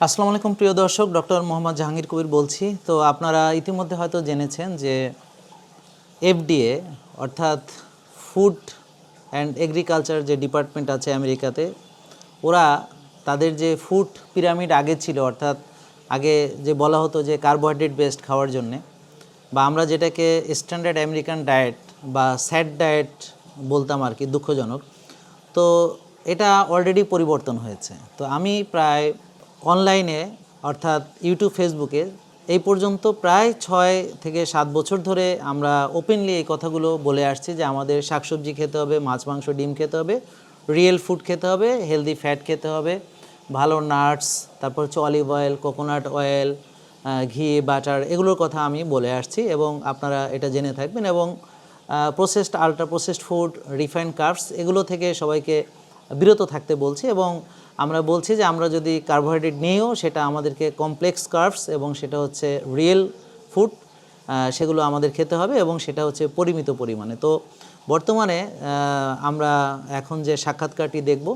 আসসালামু আলাইকুম প্রিয় দর্শক, ডক্টর মোহাম্মদ জাহাঙ্গীর কবির বলছি। তো আপনারা ইতিমধ্যে হয়তো জেনেছেন যে এফডিএ অর্থাৎ ফুড অ্যান্ড এগ্রিকালচার যে ডিপার্টমেন্ট আছে আমেরিকাতে, ওরা তাদের যে ফুড পিরামিড আগে ছিল, অর্থাৎ আগে যে বলা হতো যে কার্বোহাইড্রেট বেসড খাওয়ার জন্যে, বা আমরা যেটাকে স্ট্যান্ডার্ড আমেরিকান ডায়েট বা স্যাড ডায়েট বলতাম আর কি, দুঃখজনক। তো এটা অলরেডি পরিবর্তন হয়েছে। তো আমি প্রায় অনলাইনে অর্থাৎ ইউটিউব, ফেসবুকে এই পর্যন্ত প্রায় 6 থেকে 7 বছর ধরে আমরা ওপেনলি এই কথাগুলো বলে আসছি যে আমাদের শাকসবজি খেতে হবে, মাছ মাংস ডিম খেতে হবে, রিয়েল ফুড খেতে হবে, হেলদি ফ্যাট খেতে হবে, ভালো নাটস, তারপর হচ্ছে অলিভ অয়েল, কোকোনাট অয়েল, ঘি, বাটার, এগুলোর কথা আমি বলে আসছি এবং আপনারা এটা জেনে থাকবেন। এবং processed, ultra processed food, refined carbs, এগুলো থেকে সবাইকে বিরত থাকতে বলছি। এবং আমরা বলছি যে আমরা যদি কার্বোহাইড্রেট নিয়েও সেটা আমাদেরকে কমপ্লেক্স কার্বস এবং সেটা হচ্ছে রিয়েল ফুড, সেগুলো আমাদের খেতে হবে এবং সেটা হচ্ছে পরিমিত পরিমাণে। তো বর্তমানে আমরা এখন যে সাক্ষাৎকারটি দেখব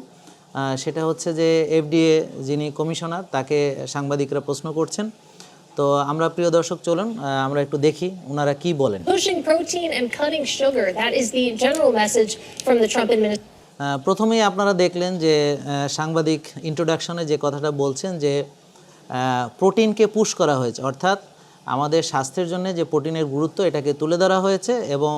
সেটা হচ্ছে যে এফডিএ যিনি কমিশনার, তাকে সাংবাদিকরা প্রশ্ন করছেন। তো আমরা প্রিয় দর্শক চলুন আমরা একটু দেখি ওনারা কি বলেন। Pushing protein and cutting sugar, that is the general message from the Trump administration. প্রথমেই আপনারা দেখলেন যে সাংবাদিক ইন্ট্রোডাকশনে যে কথাটা বলছেন যে প্রোটিনকে পুশ করা হয়েছে, অর্থাৎ আমাদের স্বাস্থ্যের জন্য যে প্রোটিনের গুরুত্ব এটাকে তুলে ধরা হয়েছে এবং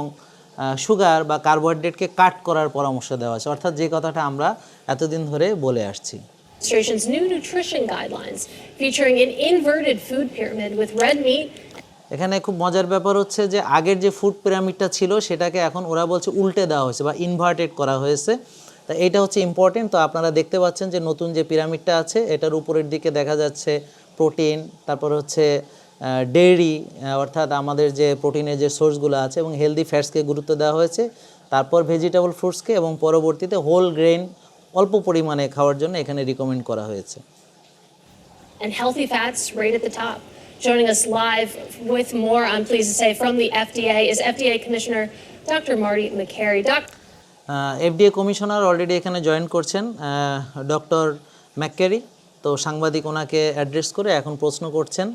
সুগার বা কার্বোহাইড্রেটকে কাট করার পরামর্শ দেওয়া হয়েছে, অর্থাৎ যে কথাটা আমরা এতদিন ধরে বলে আসছি। Administration's new nutrition guidelines featuring an inverted food pyramid with red meat. এখানে খুব মজার ব্যাপার হচ্ছে যে আগের যে ফুড পিরামিডটা ছিল সেটাকে এখন ওরা বলছে উল্টে দেওয়া হয়েছে বা ইনভার্টেড করা হয়েছে। তা এইটা হচ্ছে ইম্পর্টেন্ট। তো আপনারা দেখতে পাচ্ছেন যে নতুন যে পিরামিডটা আছে এটার উপরের দিকে দেখা যাচ্ছে প্রোটিন, তারপর হচ্ছে ডেইরি অর্থাৎ আমাদের যে প্রোটিনের যে সোর্সগুলো আছে এবং হেলদি ফ্যাটসকে গুরুত্ব দেওয়া হয়েছে, তারপর ভেজিটেবল ফ্রুটসকে এবং পরবর্তীতে হোল গ্রেন অল্প পরিমাণে খাওয়ার জন্য এখানে রিকমেন্ড করা হয়েছে। And healthy fats right at the top. Joining us live with more, I'm pleased to say, from the FDA is FDA Commissioner Dr. Marty Makary. FDA commissioner already এখানে join করছেন, doctor ম্যাকক্যারি। তো সাংবাদিক ওনাকে address করে এখন প্রশ্ন করছেন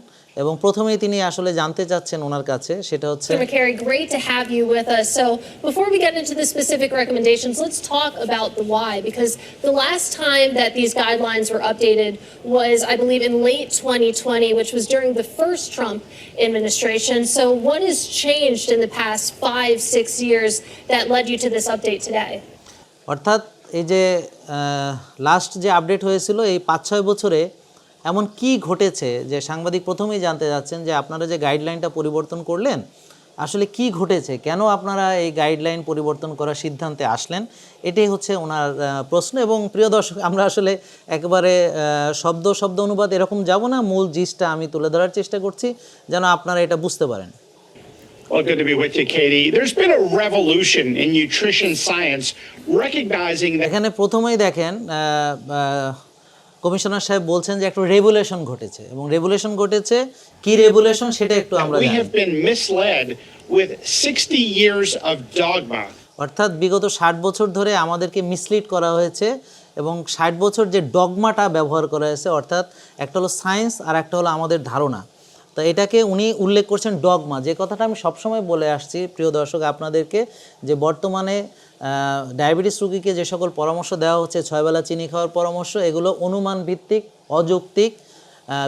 এবং প্রথমেই তিনি আসলে জানতে চাচ্ছেন ওনার কাছে সেটা হচ্ছে Dr. Makary, great to have you with us. So before we get into the specific recommendations, let's talk about the why, because the last time that these guidelines were updated was, I believe, in late 2020, which was during the first Trump administration. So what has changed in the past 5-6 years that led you to this update today? অর্থাৎ এই যে last যে update হয়েছিল এই 5-6 বছরে এমন কি ঘটেছে যে সাংবাদিক প্রথমেই জানতে যাচ্ছেন যে আপনারা যে গাইডলাইনটা পরিবর্তন করলেন আসলে কি ঘটেছে, কেন আপনারা এই গাইডলাইন পরিবর্তন করার সিদ্ধান্তে আসলেন, এটাই হচ্ছে ওনার প্রশ্ন। এবং প্রিয় দর্শক, আমরা আসলে একেবারে শব্দ শব্দ অনুবাদ এরকম যাব না, মূল জিনিসটা আমি তুলে ধরার চেষ্টা করছি যেন আপনারা এটা বুঝতে পারেন। Well, good to be with you, Katie. There's been a revolution in nutrition science, recognizing that এখানে প্রথমেই দেখেন কমিশনার সাহেব বলছেন যে একটা রেগুলেশন ঘটেছে এবং রেগুলেশন ঘটেছে কি রেগুলেশন সেটা একটু আমরা we জানি। have been misled with 60 years of dogma. অর্থাৎ বিগত 60 বছর ধরে আমাদেরকে মিসলিড করা হয়েছে এবং 60 বছর যে ডগমাটা ব্যবহার করা হয়েছে, অর্থাৎ একটা হলো সায়েন্স আর একটা হলো আমাদের ধারণা। তো এটাকে উনি উল্লেখ করছেন ডগমা, যে কথাটা আমি সবসময় বলে আসছি প্রিয় দর্শক আপনাদেরকে, যে বর্তমানে ডায়াবেটিস রোগীকে যে সকল পরামর্শ দেওয়া হচ্ছে, 6 বেলা চিনি খাওয়ার পরামর্শ, এগুলো অনুমান ভিত্তিক, অযৌক্তিক,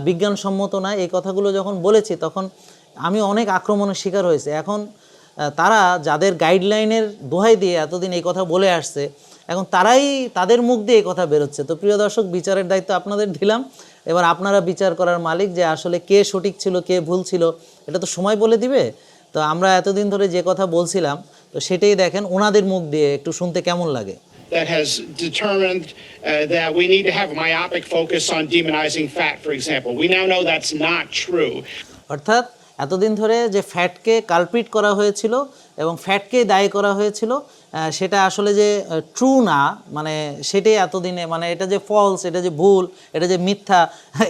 বিজ্ঞানসম্মত নয়। এই কথাগুলো যখন বলেছি তখন আমি অনেক আক্রমণের শিকার হয়েছে। এখন তারা যাদের গাইডলাইনের দোহাই দিয়ে এতদিন এই কথা বলে আসছে, এখন তারাই তাদের মুখ দিয়ে এই কথা বেরোচ্ছে। তো প্রিয় দর্শক, বিচারের দায়িত্ব আপনাদের দিলাম, এবার আপনারা বিচার করার মালিক যে আসলে কে সঠিক ছিল কে ভুল ছিল এটা তো সময় বলে দিবে। তো আমরা এতদিন ধরে যে কথা বলছিলাম তো সেটাই দেখেন ওনাদের মুখ দিয়ে একটু শুনতে কেমন লাগে। That has determined that we need to have a myopic focus on demonizing fat, for example. We now know that's not true. অর্থাৎ এতদিন ধরে যে ফ্যাটকে কালপ্রিট করা হয়েছিল এবং ফ্যাটকে দায়ী করা হয়েছিল সেটা আসলে যে ট্রু না, মানে সেটাই এতদিনে, মানে এটা যে ফলস, এটা যে ভুল, এটা যে মিথ্যা,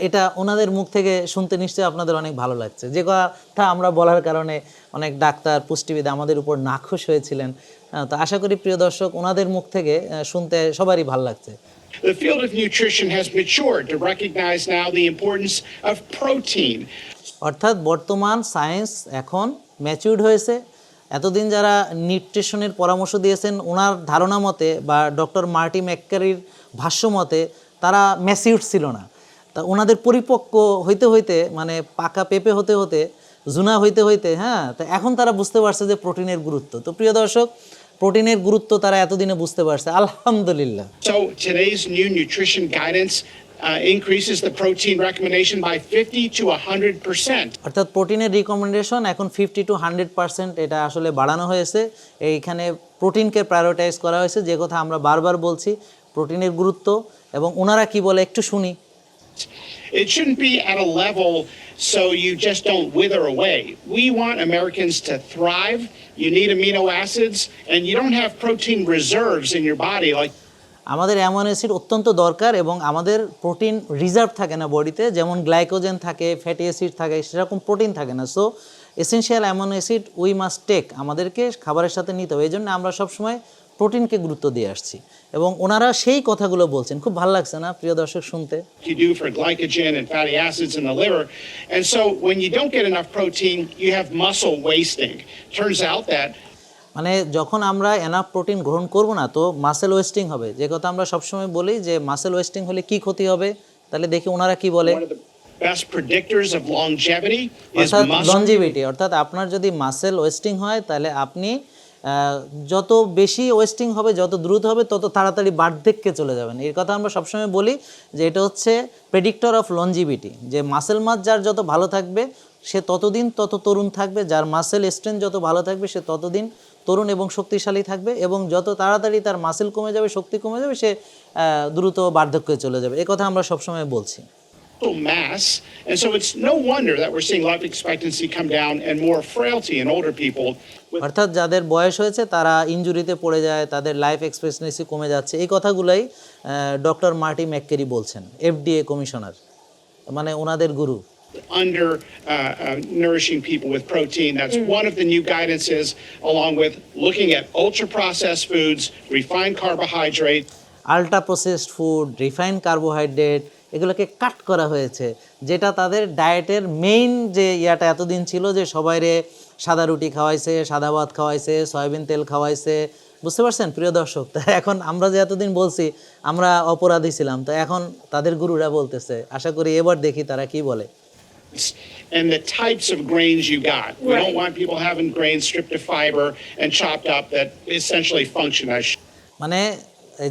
এটা ওনাদের মুখ থেকে শুনতে নিশ্চয়ই আপনাদের অনেক ভালো লাগছে। যে কথা আমরা বলার কারণে অনেক ডাক্তার, পুষ্টিবিদ আমাদের উপর নাখুশ হয়েছিলেন। তো আশা করি প্রিয় দর্শক ওনাদের মুখ থেকে শুনতে সবারই ভালো লাগছে। The field of nutrition has matured to recognize now the importance of protein. অর্থাৎ বর্তমান সায়েন্স এখন ম্যাচিউরড হয়েছে। এতদিন যারা নিউট্রিশনের পরামর্শ দিয়েছেন ওনার ধারণা মতে বা ডক্টর মার্টি ম্যাককারির ভাষ্য মতে তারা ম্যাচিউরড ছিল না। তা ওনাদের পরিপক্ক হইতে হইতে মানে পাকা পেঁপে হতে হতে জুনা হইতে হইতে হ্যাঁ, তা এখন তারা বুঝতে পারছে যে প্রোটিনের গুরুত্ব। তো প্রিয় দর্শক, প্রোটিনের গুরুত্ব তারা এতদিনে বুঝতে পারছে, আলহামদুলিল্লাহ। So today's new nutrition guidance increases the protein recommendation by 50 to 100%. অর্থাৎ প্রোটিনের রিকমেন্ডেশন এখন 50 to 100% এটা আসলে বাড়ানো হয়েছে। এইখানে প্রোটিনকে প্রায়োরিটাইজ করা হয়েছে, যে কথা আমরা বারবার বলছি প্রোটিনের গুরুত্ব। এবং ওনারা কি বলে একটু শুনি। It shouldn't be at a level so you just don't wither away. We want Americans to thrive. You need amino acids, and you don't have protein reserves in your body like আমাদের amino acid অত্যন্ত দরকার এবং আমাদের protein reserve থাকে না বডিতে, যেমন glycogen থাকে, ফ্যাটি অ্যাসিড থাকে, সেরকম প্রোটিন থাকে না। So essential amino acid we must take, আমাদেরকে খাবারের সাথে নিতে হবে। এই জন্য আমরা সবসময় প্রোটিনকে গুরুত্ব দিয়ে আসছি এবং ওনারা সেই কথাগুলো বলছেন। খুব ভালো লাগছে না প্রিয় দর্শক শুনতে? you do for glycogen and fatty acids in the liver. And so when you don't get enough protein, you have muscle wasting. Turns out that মানে যখন আমরা এনাফ প্রোটিন গ্রহণ করব না তো মাসেল ওয়েস্টিং হবে, যে কথা আমরা সবসময় বলি যে মাসেল ওয়েস্টিং হলে কি ক্ষতি হবে। তাহলে দেখি ওনারা কি বলে। one of the best predictors of longevity is অর্থাৎ muscle. লঞ্জিভিটি, অর্থাৎ আপনার যদি মাসেল ওয়েস্টিং হয় তাহলে আপনি যত বেশি ওয়েস্টিং হবে, যত দ্রুত হবে, তত তাড়াতাড়ি বার্ধক্যে চলে যাবেন। এর কথা আমরা সবসময় বলি যে এটা হচ্ছে প্রেডিক্টর অফ লঞ্জিভিটি, যে মাসেল মাস যার যত ভালো থাকবে সে ততদিন তত তরুণ থাকবে, যার মাসেল স্ট্রেংথ যত ভালো থাকবে সে ততদিন তরুণ এবং শক্তিশালী থাকবে, এবং যত তাড়াতাড়ি তার মাসেল কমে যাবে, শক্তি কমে যাবে, সে দ্রুত বার্ধক্যে চলে যাবে। এই কথা আমরা সবসময় বলছি। Mass, and so it's no wonder that we're seeing life expectancy come down and more frailty in older people. অর্থাৎ যাদের বয়স হয়েছে তারা ইনজুরিতে পড়ে যায়, তাদের লাইফ এক্সপেক্টেন্সি কমে যাচ্ছে। এই কথাগুলোই ডক্টর মার্টি ম্যাককেরি বলছেন, এফডিএ কমিশনার, মানে ওনাদের গুরু। Under nourishing people with protein. That's one of the new guidances, along with looking at ultra processed foods, refined carbohydrate. Ultra processed food, refined carbohydrate, এগুলোকে কাট করা হয়েছে, যেটা তাদের ডায়েটের মেইন যে ইয়াটা এতদিন ছিল যে সবাইরে সাদা রুটি খাওয়াইছে, সাদা ভাত খাওয়াইছে, সয়াবিন তেল খাওয়াইছে। বুঝতে পারছেন প্রিয় দর্শক? তা এখন আমরা যে এতদিন বলছি আমরা অপরাধী ছিলাম, তো এখন তাদের গুরুরা বলতেছে। আশা করি এবার দেখি তারা কি বলে। And the types of grains you got. We Right. don't want people having grains stripped of fiber and chopped up that essentially function as মানে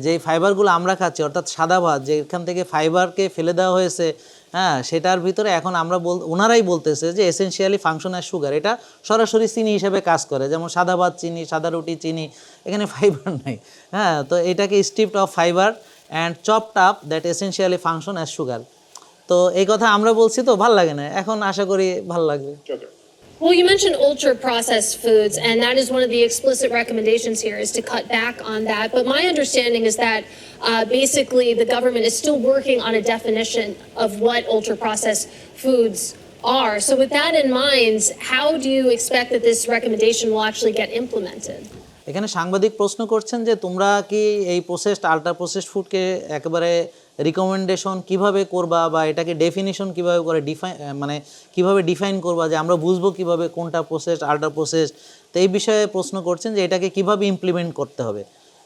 যেই ফাইবারগুলো আমরা খাচ্ছি, অর্থাৎ সাদা ভাত যেখান থেকে ফাইবারকে ফেলে দেওয়া হয়েছে, হ্যাঁ, সেটার ভিতরে এখন আমরা ওনারাই বলতেছে যে এসেনশিয়ালি ফাংশন অ্যাজ সুগার, এটা সরাসরি চিনি হিসেবে কাজ করে। যেমন সাদা ভাত চিনি, সাদা রুটি চিনি, এখানে ফাইবার নাই। হ্যাঁ, তো এটাকে striped of fibre and chopped up that essentially function as sugar. তো এই কথা আমরা বলছি, তো ভাল লাগে না, এখন আশা করি ভাল লাগবে। sugar. Well, you mentioned ultra processed foods, and that is one of the explicit recommendations here is to cut back on that. But my understanding is that basically the government is still working on a definition of what ultra processed foods are. So, with that in mind, how do you expect that this recommendation will actually get implemented? এখানে সাংবাদিক প্রশ্ন করছেন যে তোমরা কি এই processed ultra processed ফুডকে একেবারে recommendation কিভাবে করবা, বা এটাকে ডেফিনিশন কিভাবে করে মানে কিভাবে ডিফাইন করবা, যে আমরা বুঝবো কিভাবে কোনটা প্রসেসড আল্ট্রা প্রসেসড। তো এই বিষয়ে প্রশ্ন করছেন যে এটাকে কিভাবে ইমপ্লিমেন্ট করতে হবে।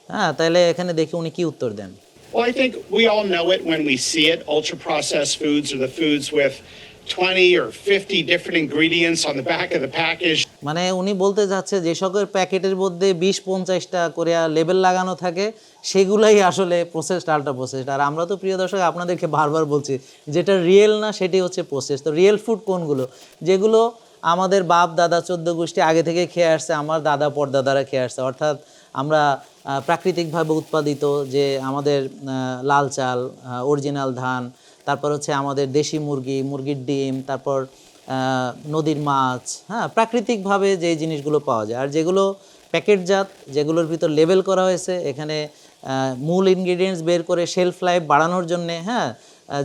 হ্যাঁ, তাহলে এখানে দেখি উনি কি উত্তর দেন। Well, I think we all know it when we see it. Ultra processed foods are the foods with 20 or 50 different ingredients on the back of the package. মানে উনি বলতে যাচ্ছে যে সকল প্যাকেটের মধ্যে 20-50টা করে লেবেল লাগানো থাকে, সেগুলাই আসলে প্রসেসড আল্ট্রা প্রসেসড। আর আমরা তো প্রিয় দর্শক আপনাদেরকে বারবার বলছি যেটা রিয়েল না সেটি হচ্ছে প্রসেস। তো রিয়েল ফুড কোনগুলো? যেগুলো আমাদের বাপ দাদা 14 গোষ্ঠী আগে থেকে খেয়ে আসছে, আমার দাদা পরদাদারা খেয়ে আসছে। অর্থাৎ আমরা প্রাকৃতিকভাবে উৎপাদিত যে আমাদের লাল চাল, অরিজিনাল ধান, তারপর হচ্ছে আমাদের দেশি মুরগি, মুরগির ডিম, তারপর নদীর মাছ, হ্যাঁ, প্রাকৃতিকভাবে যে জিনিসগুলো পাওয়া যায়। আর যেগুলো প্যাকেটজাত, যেগুলোর ভিতর লেবেল করা হয়েছে, এখানে মূল ইনগ্রিডিয়েন্টস বের করে শেলফ লাইফ বাড়ানোর জন্যে, হ্যাঁ,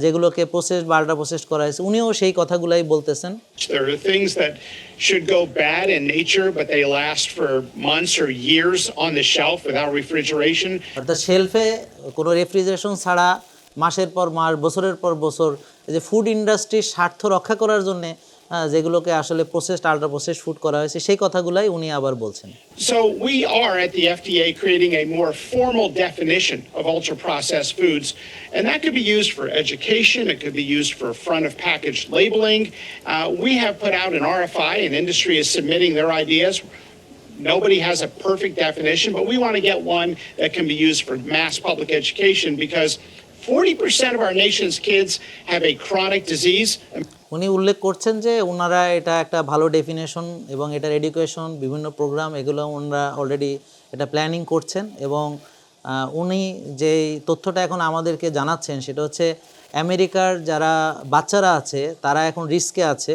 যেগুলোকে প্রসেস বা আল্ট্রা প্রসেস করা হয়েছে, উনিও সেই কথাগুলাই বলতেছেন। There are things that should go bad in nature, but they last for months or years on the shelf without refrigeration. অর্থাৎ শেলফে কোনো রেফ্রিজারেশন ছাড়া মাসের পর মাস, বছরের পর বছর এই যে ফুড ইন্ডাস্ট্রির স্বার্থ রক্ষা করার জন্যে যেগুলোকে আসলে প্রসেসড আল্ট্রা প্রসেস ফুড করা হয়েছে সেই কথাগুলাই উনি আবার বলছেন। So we are at the FDA creating a more formal definition of ultra-processed foods, and that could be used for education, it could be used for front of package labeling. We have put out an RFI, and industry is submitting their ideas. Nobody has a perfect definition, but we want to get one that can be used for mass public education because 40% of our nation's kids have a chronic disease. উনি উল্লেখ করছেন যে ওনারা এটা একটা ভালো definition এবং এটার এডুকেশন বিভিন্ন প্রোগ্রাম এগুলো ওনারা অলরেডি এটা প্ল্যানিং করছেন এবং উনি যেই তথ্যটা এখন আমাদেরকে জানাচ্ছেন সেটা হচ্ছে আমেরিকার যারা বাচ্চারা আছে তারা এখন রিস্কে আছে,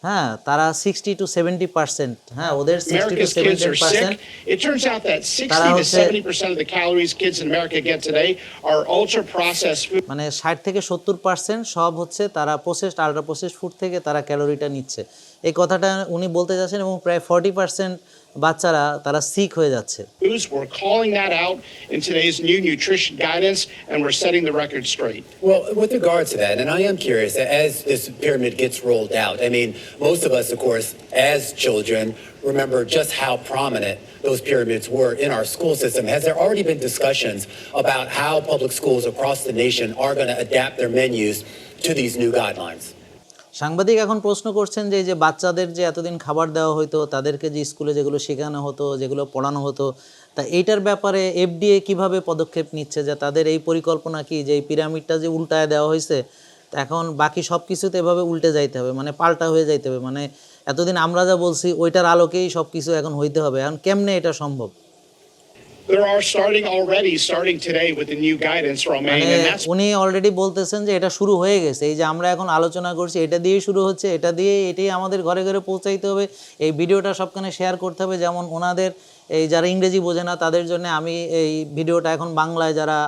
হ্যাঁ, তারা 60 to 70%, হ্যাঁ, ওদের 60 to America's kids are 70%। sick. It turns out that 60 to 70% of the calories kids in America get today are ultra-processed food. মানে 60 থেকে 70% সব হচ্ছে তারা প্রসেসড আল্ট্রা প্রসেসড ফুড থেকে তারা ক্যালোরিটা নিচ্ছে, এই কথাটা উনি বলতে যাচ্ছেন এবং প্রায় 40% বাচ্চারা তারা সিক হয়ে যাচ্ছে। We're calling that out in today's new nutrition guidance, and we're setting the record straight. Well, with regard to that, and I am curious, as this pyramid gets rolled out, I mean, most of us, of course, as children, remember just how prominent those pyramids were in our school system. Has there already been discussions about how public schools across the nation are going to adapt their menus to these new guidelines? সাংবাদিক এখন প্রশ্ন করছেন যে এই যে বাচ্চাদের যে এতদিন খাবার দেওয়া হতো, তাদেরকে যে স্কুলে যেগুলো শেখানো হতো, যেগুলো পড়ানো হতো, তা এইটার ব্যাপারে এফডিএ কিভাবে পদক্ষেপ নিচ্ছে, যে তাদের এই পরিকল্পনা কি যে এই পিরামিডটা যে উল্টায় দেওয়া হয়েছে এখন বাকি সব কিছুতে এভাবে উল্টে যাইতে হবে, মানে পাল্টা হয়ে যাইতে হবে, মানে এতদিন আমরা যা বলছি ওইটার আলোকেই সব কিছু এখন হইতে হবে, এখন কেমনে এটা সম্ভব? There are starting today with the new guidance, Romain, and that's উনি অলরেডি বলতেছেন যে এটা শুরু হয়ে গেছে, এই যে আমরা এখন আলোচনা করছি এটা দিয়েই শুরু হচ্ছে, এটা দিয়ে এটাই আমাদের ঘরে ঘরে পৌঁছাইতে হবে, এই ভিডিওটা সবখানে শেয়ার করতে হবে, যেমন ওনাদের এই যারা ইংরেজি বোঝে না তাদের জন্য আমি এই ভিডিওটা এখন বাংলায় যারা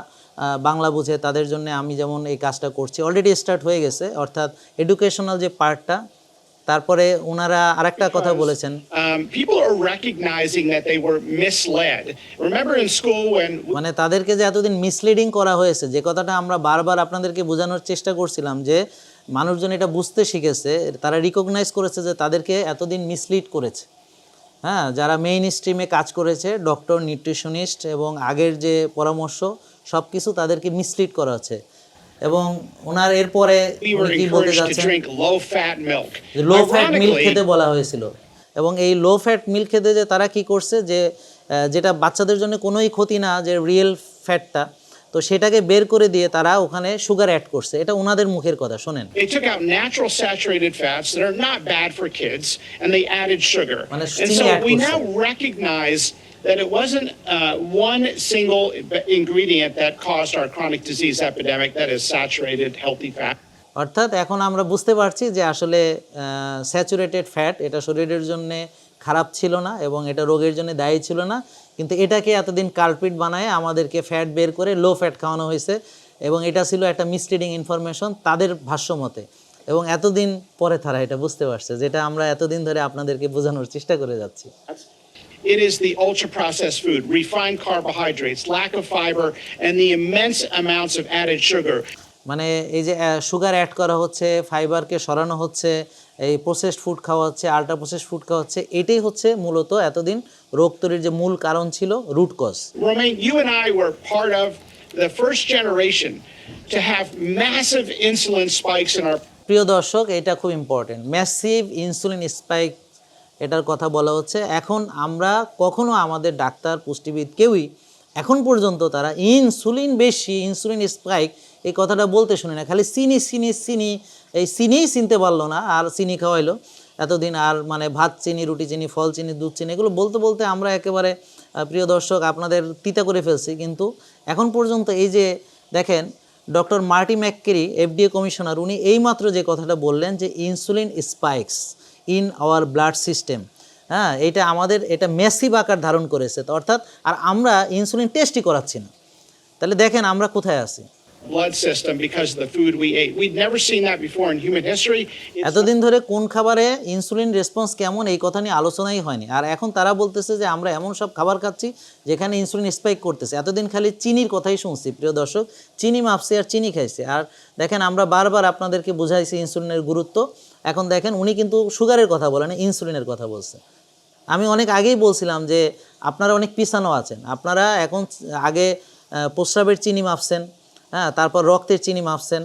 বাংলা বুঝে তাদের জন্য আমি যেমন এই কাজটা করছি, অলরেডি স্টার্ট হয়ে গেছে, অর্থাৎ এডুকেশনাল যে পার্টটা। তারপরে ওনারা আরেকটা কথা বলেছেন, people are recognizing that they were misled. Remember in school when মানে তাদেরকে যে এতদিন মিসলিডিং করা হয়েছে, যে কথাটা আমরা বারবার আপনাদেরকে বোঝানোর চেষ্টা করছিলাম যে মানুষজন এটা বুঝতে শিখেছে, তারা রিকগনাইজ করেছে যে তাদেরকে এতদিন মিসলিড করেছে, হ্যাঁ, যারা মেইন স্ট্রিমে কাজ করেছে, ডক্টর, নিউট্রিশনিস্ট এবং আগের যে পরামর্শ সব কিছু তাদেরকে মিসলিড করা হচ্ছে। এবং ওনার এরপরে we were কি বলতে encouraged to যাচ্ছেন, drink low-fat milk. Low fat milk Ironically, খেতে বলা হয়েছিল, এবং এই লো ফ্যাট মিল্ক খেতে যে তারা কি করছে যে যেটা বাচ্চাদের জন্য কোনোই ক্ষতি না, যে রিয়েল ফ্যাটটা, তো সেটাকে বের করে দিয়ে তারা ওখানে সুগার অ্যাড করছে, এটা ওনাদের মুখের কথা, শোনেন। they took out natural saturated fats that are not bad for kids, and they added sugar. মানে And চিনি so add we করছে। now recognize that it wasn't one single ingredient that caused our chronic disease epidemic, that is saturated healthy fat. অর্থাৎ এখন আমরা বুঝতে পারছি যে আসলে স্যাচুরেটেড ফ্যাট এটা শরীরের জন্য খারাপ ছিল না এবং এটা রোগের জন্য দায়ী ছিল না, কিন্তু এটাকে এতদিন কালপিট বানায় আমাদেরকে ফ্যাট বের করে লো ফ্যাট খাওয়ানো হয়েছে, এবং এটা ছিল একটা মিসলিডিং ইনফরমেশন তাদের ভাষ্য মতে, এবং এতদিন পরে তারা এটা বুঝতে পারছে, যেটা আমরা এতদিন ধরে আপনাদেরকে বোঝানোর চেষ্টা করে যাচ্ছি। It is the ultra-processed food, refined carbohydrates, lack of fiber, and the immense amounts of added sugar. মানে এই যে সুগার অ্যাড করা হচ্ছে, ফাইবারকে সরানো হচ্ছে, এই প্রসেসড ফুড খাওয়া হচ্ছে, আল্ট্রা প্রসেসড ফুড খাওয়া হচ্ছে, এটাই হচ্ছে মূলত এতদিন রোগ তৈরির যে মূল কারণ ছিল, root cause. Romain, you and I were part of the first generation to have massive insulin spikes in our প্রিয় দর্শক, এটা খুব ইম্পর্টেন্ট, ম্যাসিভ ইনসুলিন স্পাইক এটার কথা বলা হচ্ছে। এখন আমরা কখনো আমাদের ডাক্তার, পুষ্টিবিদ কেউই এখন পর্যন্ত তারা ইনসুলিন বেশি, ইনসুলিন স্পাইক এই কথাটা বলতে শুনি না, খালি চিনি চিনি চিনি, এই চিনিই চিনতে পারলো না, আর চিনি খাওয়াইলো এতদিন, আর মানে ভাত চিনি, রুটি চিনি, ফল চিনি, দুধ চিনি, এগুলো বলতে বলতে আমরা একেবারে প্রিয় দর্শক আপনাদের তিতা করে ফেলছি। কিন্তু এখন পর্যন্ত এই যে দেখেন ডক্টর মার্টি ম্যাককেরি, এফডিএ কমিশনার, উনি এইমাত্র যে কথাটা বললেন যে insulin spikes in our blood system, হ্যাঁ, এটা আমাদের এটা ম্যাসিভ আকার ধারণ করেছে, তো অর্থাৎ আর আমরা ইনসুলিন টেস্টই করাচ্ছি না, তাহলে দেখেন আমরা কোথায় আছি। blood system because of the food we ate. We'd never seen that before in human history. এতদিন ধরে কোন খাবারে ইনসুলিন রেসপন্স কেমন এই কথা নিয়ে আলোচনাই হয়নি, আর এখন তারা বলতেছে যে আমরা এমন সব খাবার খাচ্ছি যেখানে ইনসুলিন স্পাইক করতেছে। এতদিন খালি চিনির কথাই শুনছি প্রিয় দর্শক, চিনি মাপছে আর চিনি খাইছে। আর দেখেন আমরা বারবার আপনাদেরকে বুঝাইছি ইনসুলিনের গুরুত্ব, এখন দেখেন উনি কিন্তু সুগারের কথা বলেন, ইনসুলিনের কথা বলছে। আমি অনেক আগেই বলছিলাম যে আপনারা অনেক পিছানো আছেন, আপনারা এখন আগে প্রস্রাবের চিনি মাপছেন, হ্যাঁ, তারপর রক্তের চিনি মাপছেন,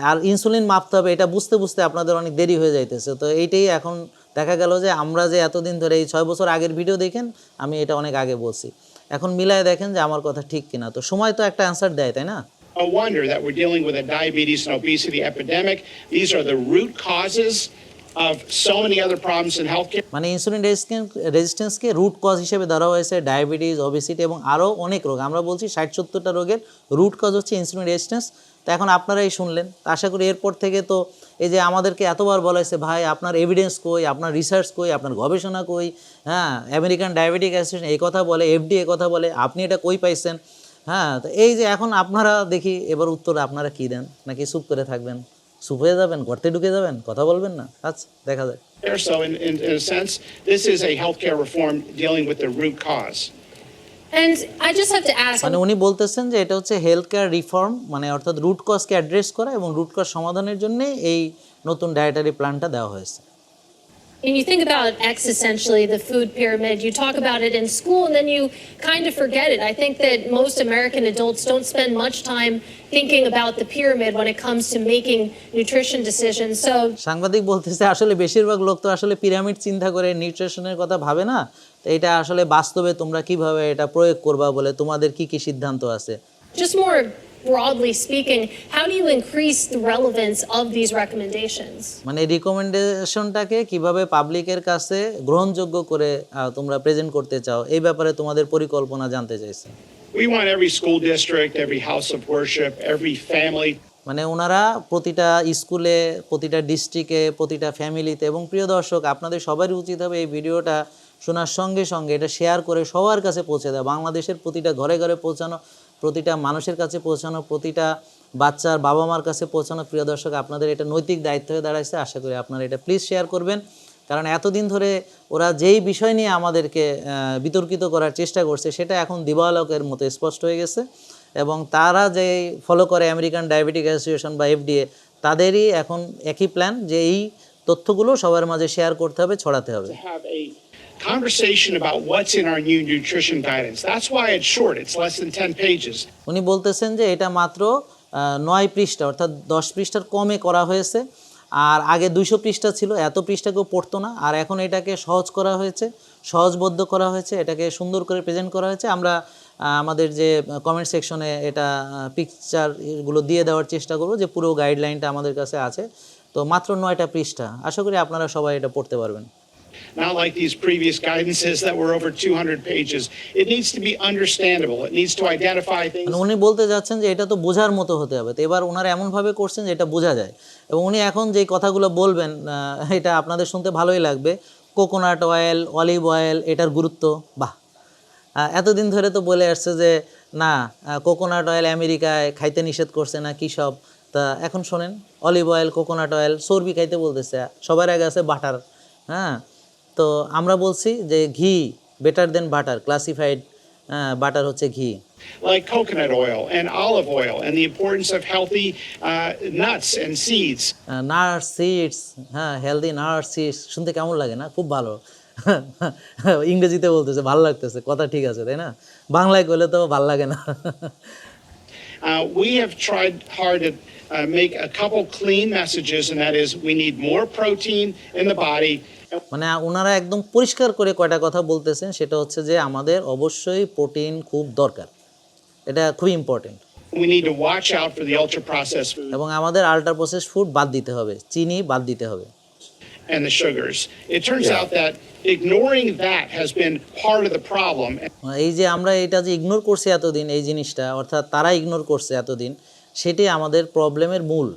আর ইনসুলিন মাপতে হবে এটা বুঝতে বুঝতে আপনাদের অনেক দেরি হয়ে যাইতেছে। তো এইটাই এখন দেখা গেল যে আমরা যে এতদিন ধরে এই 6 বছর আগের ভিডিও দেখেন, আমি এটা অনেক আগে বলছি, এখন মিলায় দেখেন যে আমার কথা ঠিক কিনা। তো সময় তো একটা অ্যান্সার দেয়, তাই না? No wonder that we're dealing with a diabetes and obesity epidemic. These are the root causes of so many other problems in healthcare. মানে ইনসুলিন রেজিস্ট্যান্সকে রুট কজ হিসেবে ধরা হয়েছে, ডায়াবেটিস, ওবেসিটি এবং আরও অনেক রোগ। আমরা বলছি 60-70টা রোগের রুট কজ হচ্ছে ইনসুলিন রেজিস্ট্যান্স। তো এখন আপনারাই শুনলেন, তো আশা করি এরপর থেকে তো এই যে আমাদেরকে এতবার বলা হয়েছে ভাই আপনার এভিডেন্স কই, আপনার রিসার্চ কই, আপনার গবেষণা কই, হ্যাঁ, আমেরিকান ডায়াবেটিক অ্যাসোসিয়েশন এই কথা বলে, এফডিএ কথা বলে, আপনি এটা কই পাইছেন? হ্যাঁ, তো এই যে এখন আপনারা দেখি এবার উত্তর আপনারা কী দেন, নাকি চুপ করে থাকবেন, চুপ হয়ে যাবেন, গর্তে ঢুকে যাবেন, কথা বলবেন না? আচ্ছা, দেখা যায়। So in a sense, this is a healthcare reform dealing with the root cause. And I just have to ask, মানে উনি বলতেছেন যে এটা হচ্ছে হেলথ কেয়ার রিফর্ম, মানে অর্থাৎ রুট কজকে অ্যাড্রেস করা এবং রুট কজ সমাধানের জন্য এই নতুন ডায়েটারি প্ল্যানটা দেওয়া হয়েছে। and you think about X, essentially the food pyramid, you talk about it in school and then you kind of forget it. I think that most American adults don't spend much time thinking about the pyramid when it comes to making nutrition decisions. So সাংবাদিক বলতেছে আসলে বেশিরভাগ লোক তো আসলে pyramid চিন্তা করে নিউট্রিশনের কথা ভাবে না, তো এটা আসলে বাস্তবে তোমরা কিভাবে এটা প্রয়োগ করবা বলে তোমাদের কি কি সিদ্ধান্ত আছে। just more broadly speaking, how do you increase the relevance of these recommendations? মানে রিকমেন্ডেশনটাকে কিভাবে পাবলিকের কাছে গ্রহণযোগ্য করে তোমরা প্রেজেন্ট করতে চাও, এই ব্যাপারে তোমাদের পরিকল্পনা জানতে চাইছে। We want every school district, every house of worship, every family মানে ওনারা প্রতিটা স্কুলে, প্রতিটা ডিস্ট্রিক্টে, প্রতিটা ফ্যামিলিতে, এবং প্রিয় দর্শক আপনাদের সবারই উচিত হবে এই ভিডিওটা শোনার সঙ্গে সঙ্গে এটা শেয়ার করে সবার কাছে পৌঁছে দেওয়া, বাংলাদেশের প্রতিটা ঘরে ঘরে পৌঁছানো, প্রতিটা মানুষের কাছে পৌঁছানো, প্রতিটা বাচ্চার বাবা মার কাছে পৌঁছানো। প্রিয় দর্শক আপনাদের এটা নৈতিক দায়িত্ব হয়ে দাঁড়াইছে, আশা করি আপনারা এটা প্লিজ শেয়ার করবেন, কারণ এতদিন ধরে ওরা যেই বিষয় নিয়ে আমাদেরকে বিতর্কিত করার চেষ্টা করছে সেটা এখন দিবালোকের মতো স্পষ্ট হয়ে গেছে, এবং তারা যে ফলো করে আমেরিকান ডায়াবেটিক অ্যাসোসিয়েশন বা এফডিএ, তাদেরই এখন একই প্ল্যান যে এই তথ্যগুলো সবার মাঝে শেয়ার করতে হবে, ছড়াতে হবে। have a conversation about what's in our new nutrition guidance. That's why it's short. It's less than 10 pages. উনি বলতেছেন যে এটা মাত্র 9 পৃষ্ঠা, অর্থাৎ 10 পৃষ্ঠার কমে করা হয়েছে, আর আগে 200 পৃষ্ঠা ছিল, এত পৃষ্ঠা কেউ পড়তো না, আর এখন এটাকে সহজ করা হয়েছে, সহজবদ্ধ করা হয়েছে, এটাকে সুন্দর করে প্রেজেন্ট করা হয়েছে। আমরা আমাদের যে কমেন্ট সেকশনে এটা পিকচারগুলো দিয়ে দেওয়ার চেষ্টা করব, যে পুরো গাইডলাইনটা আমাদের কাছে আছে। তো মাত্র 9টা পৃষ্ঠা, আশা করি আপনারা সবাই এটা পড়তে পারবেন। Not like these previous guidances that were over 200 pages. It needs to be understandable. It needs to identify things. মানে উনি বলতে যাচ্ছেন যে এটা তো বোঝার মতো হতে হবে, তো এবার ওনারা এমনভাবে করছেন যে এটা বোঝা যায়, এবং উনি এখন যেই কথাগুলো বলবেন এটা আপনাদের শুনতে ভালোই লাগবে। কোকোনাট অয়েল, অলিভ অয়েল, এটার গুরুত্ব, বাহ, এতদিন ধরে তো বলে আসছে যে না কোকোনাট অয়েল আমেরিকায় খাইতে নিষেধ করছে না কী সব, তা এখন শোনেন অলিভ অয়েল, কোকোনাট অয়েল, চর্বি খাইতে বলতেছে, সবার আগে আছে বাটার। হ্যাঁ, তো আমরা বলছি যে ঘি বেটার দেন বাটার, ক্লাসিফাইড বাটার হচ্ছে ঘি। Like coconut oil and olive oil, and the importance of healthy nuts and seeds. Nut seeds, হ্যাঁ, হেলদি নাট সিডস, শুনতে কেমন লাগে না? খুব ভালো। ইংরেজিতে বলতেছে, ভালো লাগতেছে, কথা ঠিক আছে, তাই না? বাংলায় করলে তো ভালো লাগে না। We have tried hard to make a couple clean messages, and that is we need more protein in the body. মানে ওনারা একদম পরিষ্কার করে কয়টা কথা বলতেছেন, সেটা হচ্ছে যে আমাদের অবশ্যই প্রোটিন খুব দরকার, এটা খুবই important, We need to watch out for the ultra processed food এবং আমাদের আল্ট্রা প্রসেসড ফুড বাদ দিতে হবে, চিনি বাদ দিতে হবে, and the sugars. It turns out that ignoring that has been part of the problem. এই যে আমরা এটা যে ইগনোর করছি এতদিন, এই জিনিসটা অর্থাৎ তারা ইগনোর করছে এতদিন, সেটাই আমাদের প্রবলেমের মূল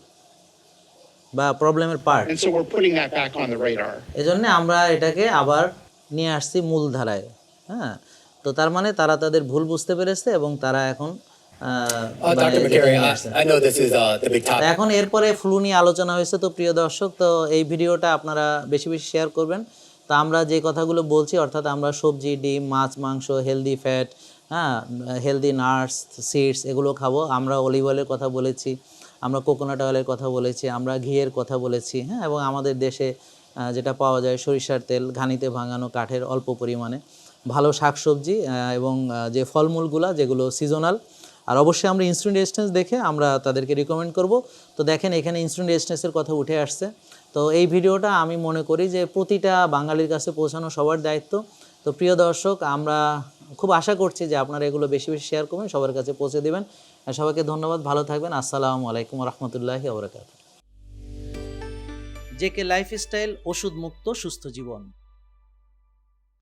বা প্রবলেমের part. And so we're putting that back on the radar. এজন্য আমরা এটাকে আবার নিয়ে আসছি মূল ধারায়। হ্যাঁ, তো তার মানে তারা তাদের ভুল বুঝতে পেরেছে এবং তারা এখন Dr. McCary, I know this is the big topic. এখন এরপরে ফ্লু নিয়ে আলোচনা হয়েছে, তো প্রিয় দর্শক, তো এই ভিডিওটা আপনারা বেশি বেশি শেয়ার করবেন। তো আমরা যে কথাগুলো বলছি, অর্থাৎ আমরা সবজি, ডিম, মাছ, মাংস, হেলদি ফ্যাট, হ্যাঁ, হেলদি নাটস, সিডস এগুলো খাবো। আমরা অলিভ অয়েলের কথা বলেছি, আমরা কোকোনাট অয়েলের কথা বলেছি, আমরা ঘিয়ের কথা বলেছি, হ্যাঁ, এবং আমাদের দেশে যেটা পাওয়া যায় সরিষার তেল, ঘানিতে ভাঙানো কাঠের অল্প পরিমাণে, ভালো শাকসবজি এবং যে ফলমূলগুলা যেগুলো সিজনাল। আর অবশ্যই আমরা ইনস্ট্যান্ট রেজিস্ট্যান্স দেখে আমরা তাদেরকে রিকমেন্ড করব। তো দেখেন এখানে ইনস্ট্যান্ট রেজিস্ট্যান্সের কথা উঠে আসছে। তো এই ভিডিওটা আমি মনে করি যে প্রতিটা বাঙালির কাছে পৌঁছানো সবার দায়িত্ব। তো প্রিয় দর্শক, আমরা খুব আশা করছি যে আপনারা এগুলো বেশি বেশি শেয়ার করবেন, সবার কাছে পৌঁছে দেবেন। আর সবাইকে ধন্যবাদ, ভালো থাকবেন। আসসালামু আলাইকুম রহমতুল্লাহি ওয়া বারাকাতুহু। জেকে লাইফস্টাইল, ওষুধ মুক্ত সুস্থ জীবন।